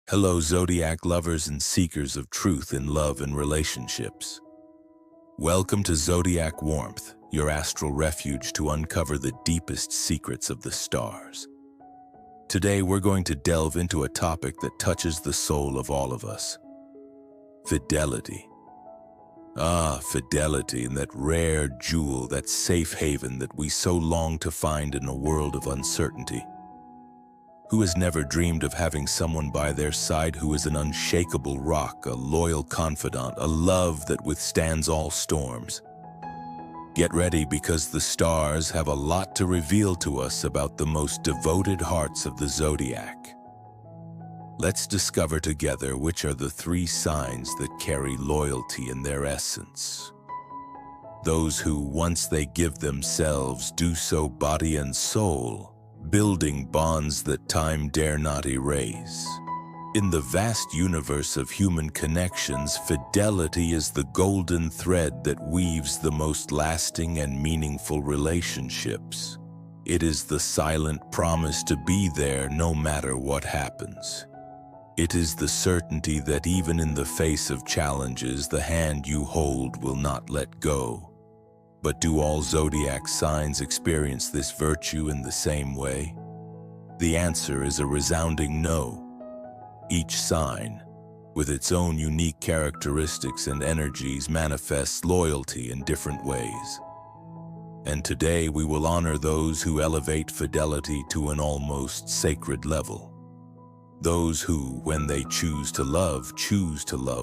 Hello, Zodiac lovers and seekers of truth in love and relationships. Welcome to Zodiac Warmth, your astral refuge to uncover the deepest secrets of the stars. Today, we're going to delve into a topic that touches the soul of all of us. Fidelity. Fidelity, and that rare jewel, that safe haven that we so long to find in a world of uncertainty. Who has never dreamed of having someone by their side who is an unshakable rock, a loyal confidant, a love that withstands all storms? Get ready, because the stars have a lot to reveal to us about the most devoted hearts of the zodiac. Let's discover together which are the three signs that carry loyalty in their essence. Those who, once they give themselves, do so body and soul, building bonds that time dare not erase. In the vast universe of human connections, fidelity is the golden thread that weaves the most lasting and meaningful relationships. It is the silent promise to be there no matter what happens. It is the certainty that even in the face of challenges, the hand you hold will not let go. But do all zodiac signs experience this virtue in the same way? The answer is a resounding no. Each sign, with its own unique characteristics and energies, manifests loyalty in different ways. And today we will honor those who elevate fidelity to an almost sacred level. Those who, when they choose to love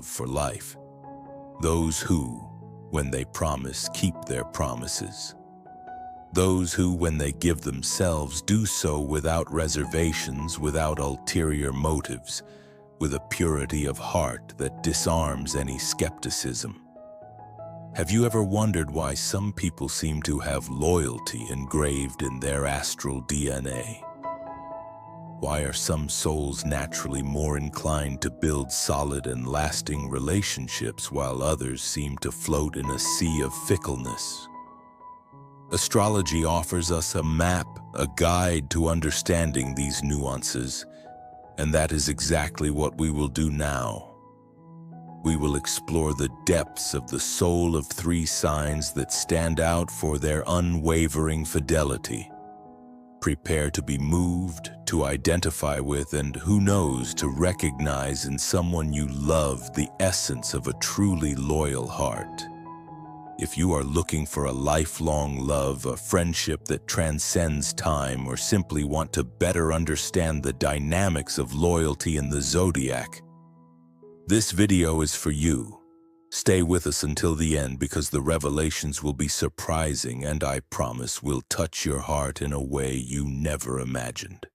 for life. Those who, when they promise, keep their promises. Those who, when they give themselves, do so without reservations, without ulterior motives, with a purity of heart that disarms any skepticism. Have you ever wondered why some people seem to have loyalty engraved in their astral DNA? Why are some souls naturally more inclined to build solid and lasting relationships while others seem to float in a sea of fickleness? Astrology offers us a map, a guide to understanding these nuances, and that is exactly what we will do now. We will explore the depths of the soul of three signs that stand out for their unwavering fidelity. Prepare to be moved, to identify with, and who knows, to recognize in someone you love the essence of a truly loyal heart. If you are looking for a lifelong love, a friendship that transcends time, or simply want to better understand the dynamics of loyalty in the zodiac, this video is for you. Stay with us until the end, because the revelations will be surprising and I promise will touch your heart in a way you never imagined.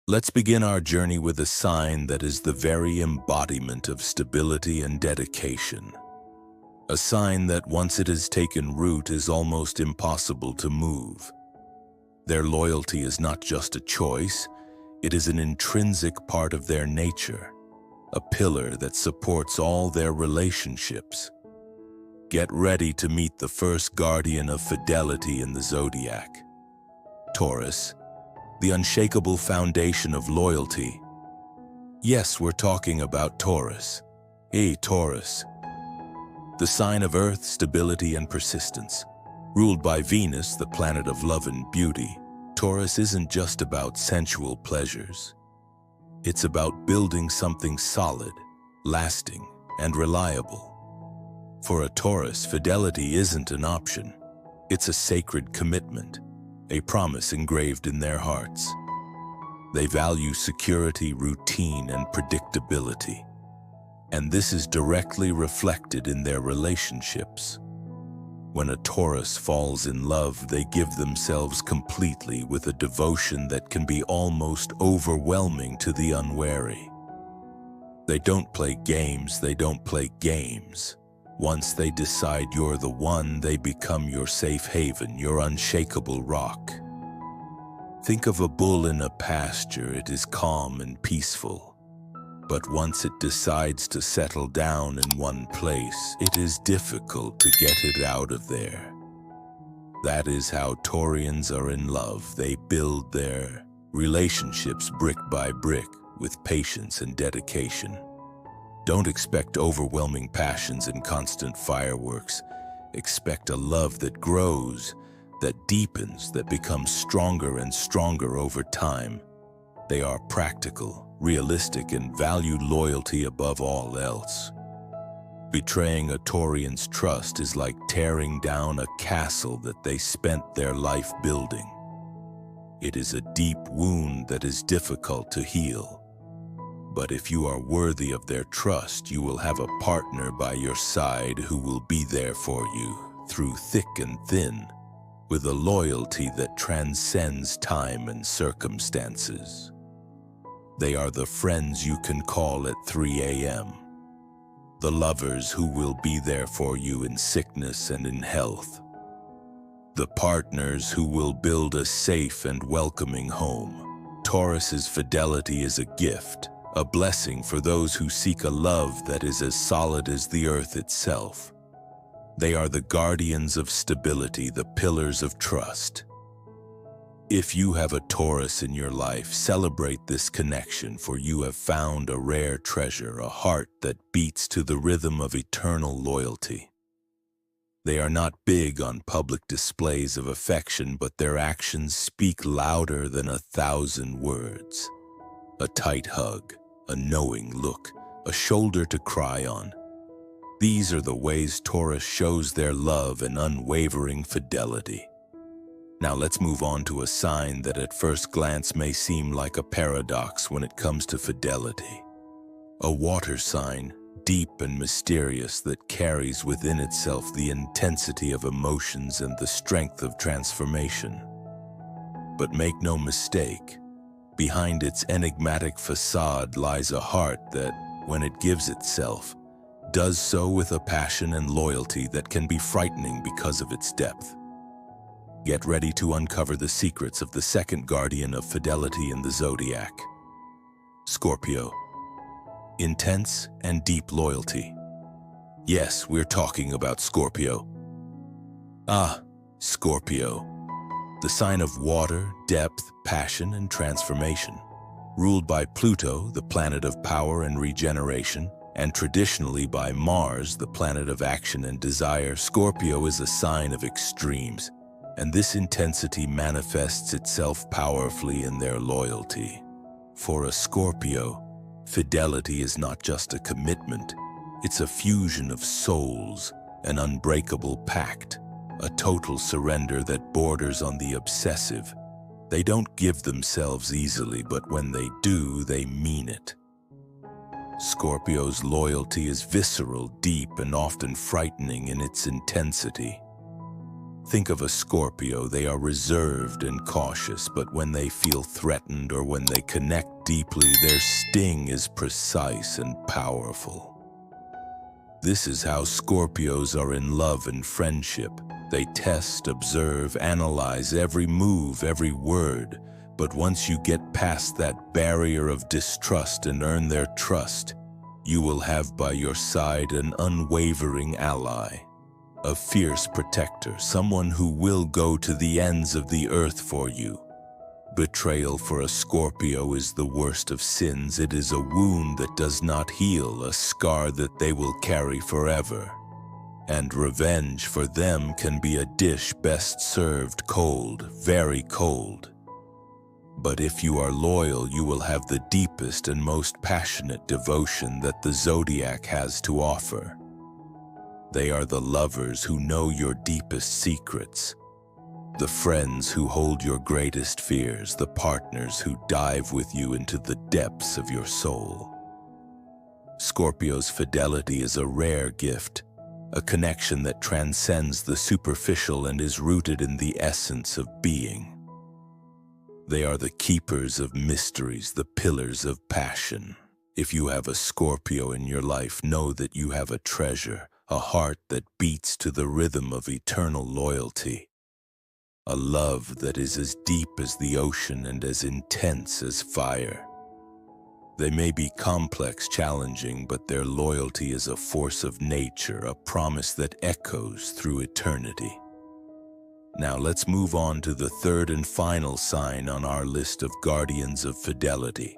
Let's begin our journey with a sign that is the very embodiment of stability and dedication. A sign that once it has taken root is almost impossible to move. Their loyalty is not just a choice, it is an intrinsic part of their nature. A pillar that supports all their relationships. Get ready to meet the first guardian of fidelity in the zodiac. Taurus, the unshakable foundation of loyalty. Yes, we're talking about Taurus. Hey, Taurus. The sign of Earth, stability, and persistence. Ruled by Venus, the planet of love and beauty, Taurus isn't just about sensual pleasures. It's about building something solid, lasting, and reliable. For a Taurus, fidelity isn't an option. It's a sacred commitment, a promise engraved in their hearts. They value security, routine, and predictability. And this is directly reflected in their relationships. When a Taurus falls in love, they give themselves completely, with a devotion that can be almost overwhelming to the unwary. They don't play games, Once they decide you're the one, they become your safe haven, your unshakable rock. Think of a bull in a pasture. It is calm and peaceful. But once it decides to settle down in one place, it is difficult to get it out of there. That is how Taurians are in love. They build their relationships brick by brick, with patience and dedication. Don't expect overwhelming passions and constant fireworks. Expect a love that grows, that deepens, that becomes stronger and stronger over time. They are practical, realistic, and value loyalty above all else. Betraying a Taurian's trust is like tearing down a castle that they spent their life building. It is a deep wound that is difficult to heal. But if you are worthy of their trust, you will have a partner by your side who will be there for you through thick and thin, with a loyalty that transcends time and circumstances. They are the friends you can call at 3 a.m., the lovers who will be there for you in sickness and in health, the partners who will build a safe and welcoming home. Taurus's fidelity is a gift, a blessing for those who seek a love that is as solid as the earth itself. They are the guardians of stability, the pillars of trust. If you have a Taurus in your life, celebrate this connection, for you have found a rare treasure, a heart that beats to the rhythm of eternal loyalty. They are not big on public displays of affection, but their actions speak louder than 1,000 words. A tight hug, a knowing look, a shoulder to cry on. These are the ways Taurus shows their love and unwavering fidelity. Now let's move on to a sign that at first glance may seem like a paradox when it comes to fidelity. A water sign, deep and mysterious, that carries within itself the intensity of emotions and the strength of transformation. But make no mistake, behind its enigmatic facade lies a heart that, when it gives itself, does so with a passion and loyalty that can be frightening because of its depth. Get ready to uncover the secrets of the second guardian of fidelity in the zodiac. Scorpio. Intense and deep loyalty. Yes, we're talking about Scorpio. Scorpio. The sign of water, depth, passion, and transformation. Ruled by Pluto, the planet of power and regeneration, and traditionally by Mars, the planet of action and desire, Scorpio is a sign of extremes. And this intensity manifests itself powerfully in their loyalty. For a Scorpio, fidelity is not just a commitment, it's a fusion of souls, an unbreakable pact, a total surrender that borders on the obsessive. They don't give themselves easily, but when they do, they mean it. Scorpio's loyalty is visceral, deep, and often frightening in its intensity. Think of a Scorpio. They are reserved and cautious, but when they feel threatened or when they connect deeply, their sting is precise and powerful. This is how Scorpios are in love and friendship. They test, observe, analyze every move, every word. But once you get past that barrier of distrust and earn their trust, you will have by your side an unwavering ally. A fierce protector, someone who will go to the ends of the earth for you. Betrayal for a Scorpio is the worst of sins. It is a wound that does not heal, a scar that they will carry forever. And revenge for them can be a dish best served cold, very cold. But if you are loyal, you will have the deepest and most passionate devotion that the zodiac has to offer. They are the lovers who know your deepest secrets, the friends who hold your greatest fears, the partners who dive with you into the depths of your soul. Scorpio's fidelity is a rare gift, a connection that transcends the superficial and is rooted in the essence of being. They are the keepers of mysteries, the pillars of passion. If you have a Scorpio in your life, know that you have a treasure, a heart that beats to the rhythm of eternal loyalty. A love that is as deep as the ocean and as intense as fire. They may be complex, challenging, but their loyalty is a force of nature, a promise that echoes through eternity. Now let's move on to the third and final sign on our list of guardians of fidelity.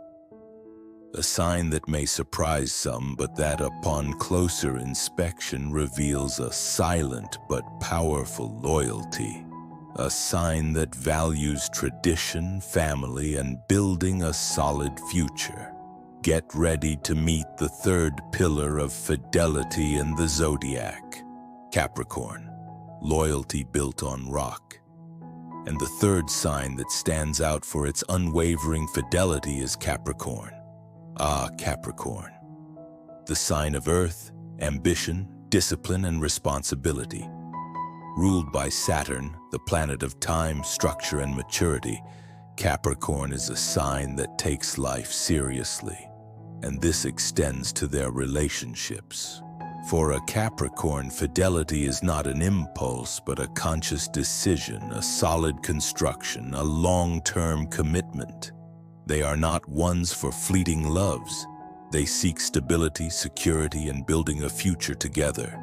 A sign that may surprise some, but that upon closer inspection reveals a silent but powerful loyalty. A sign that values tradition, family, and building a solid future. Get ready to meet the third pillar of fidelity in the zodiac, Capricorn, loyalty built on rock. And the third sign that stands out for its unwavering fidelity is Capricorn. Capricorn, the sign of earth, ambition, discipline, and responsibility. Ruled by Saturn, the planet of time, structure, and maturity, Capricorn is a sign that takes life seriously, and this extends to their relationships. For a Capricorn, fidelity is not an impulse, but a conscious decision, a solid construction, a long-term commitment. They are not ones for fleeting loves. They seek stability, security, and building a future together.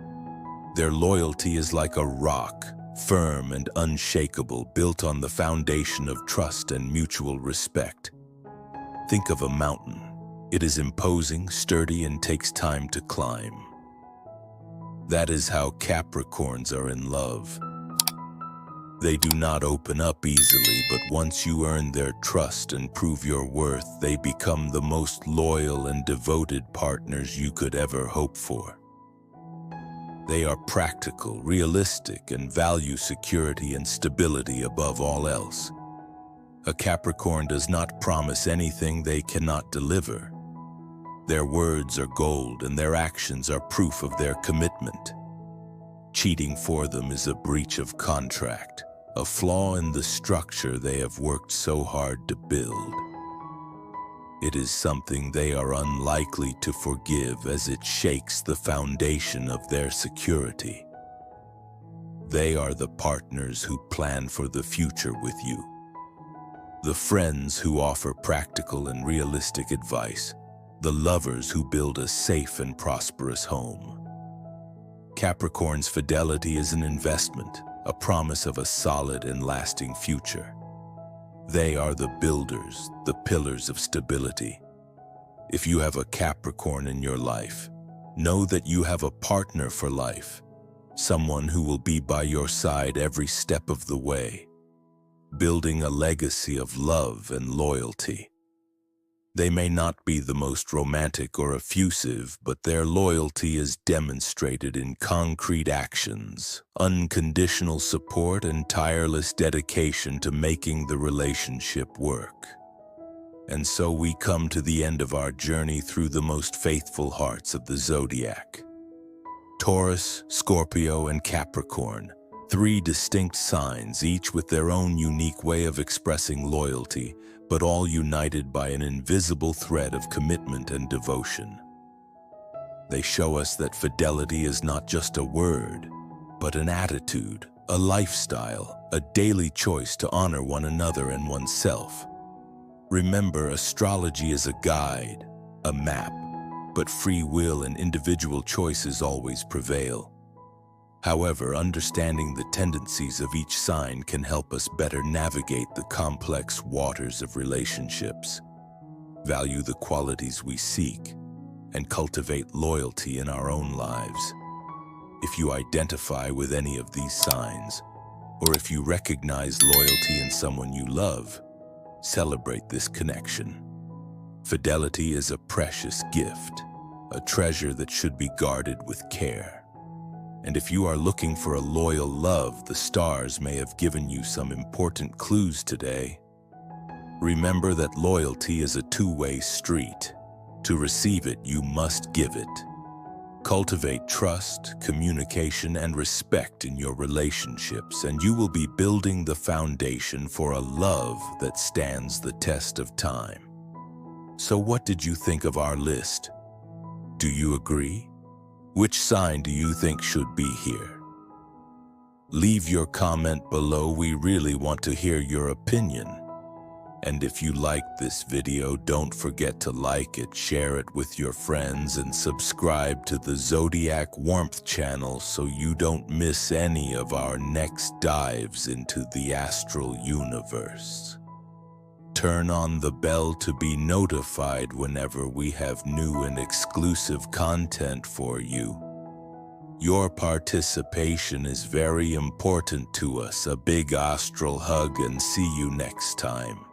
Their loyalty is like a rock, firm and unshakable, built on the foundation of trust and mutual respect. Think of a mountain. It is imposing, sturdy, and takes time to climb. That is how Capricorns are in love. They do not open up easily, but once you earn their trust and prove your worth, they become the most loyal and devoted partners you could ever hope for. They are practical, realistic, and value security and stability above all else. A Capricorn does not promise anything they cannot deliver. Their words are gold, and their actions are proof of their commitment. Cheating for them is a breach of contract, a flaw in the structure they have worked so hard to build. It is something they are unlikely to forgive, as it shakes the foundation of their security. They are the partners who plan for the future with you, the friends who offer practical and realistic advice, the lovers who build a safe and prosperous home. Capricorn's fidelity is an investment, a promise of a solid and lasting future. They are the builders, the pillars of stability. If you have a Capricorn in your life, know that you have a partner for life, someone who will be by your side every step of the way, building a legacy of love and loyalty. They may not be the most romantic or effusive, but their loyalty is demonstrated in concrete actions, unconditional support, and tireless dedication to making the relationship work. And so we come to the end of our journey through the most faithful hearts of the zodiac. Taurus, Scorpio, and Capricorn, three distinct signs, each with their own unique way of expressing loyalty, but all united by an invisible thread of commitment and devotion. They show us that fidelity is not just a word, but an attitude, a lifestyle, a daily choice to honor one another and oneself. Remember, astrology is a guide, a map, but free will and individual choices always prevail. However, understanding the tendencies of each sign can help us better navigate the complex waters of relationships, value the qualities we seek, and cultivate loyalty in our own lives. If you identify with any of these signs, or if you recognize loyalty in someone you love, celebrate this connection. Fidelity is a precious gift, a treasure that should be guarded with care. And if you are looking for a loyal love, the stars may have given you some important clues today. Remember that loyalty is a two-way street. To receive it, you must give it. Cultivate trust, communication, and respect in your relationships, and you will be building the foundation for a love that stands the test of time. So what did you think of our list? Do you agree? Which sign do you think should be here? Leave your comment below. We really want to hear your opinion. And if you liked this video, don't forget to like it, share it with your friends, and subscribe to the Zodiac Warmth channel so you don't miss any of our next dives into the astral universe. Turn on the bell to be notified whenever we have new and exclusive content for you. Your participation is very important to us. A big astral hug and see you next time.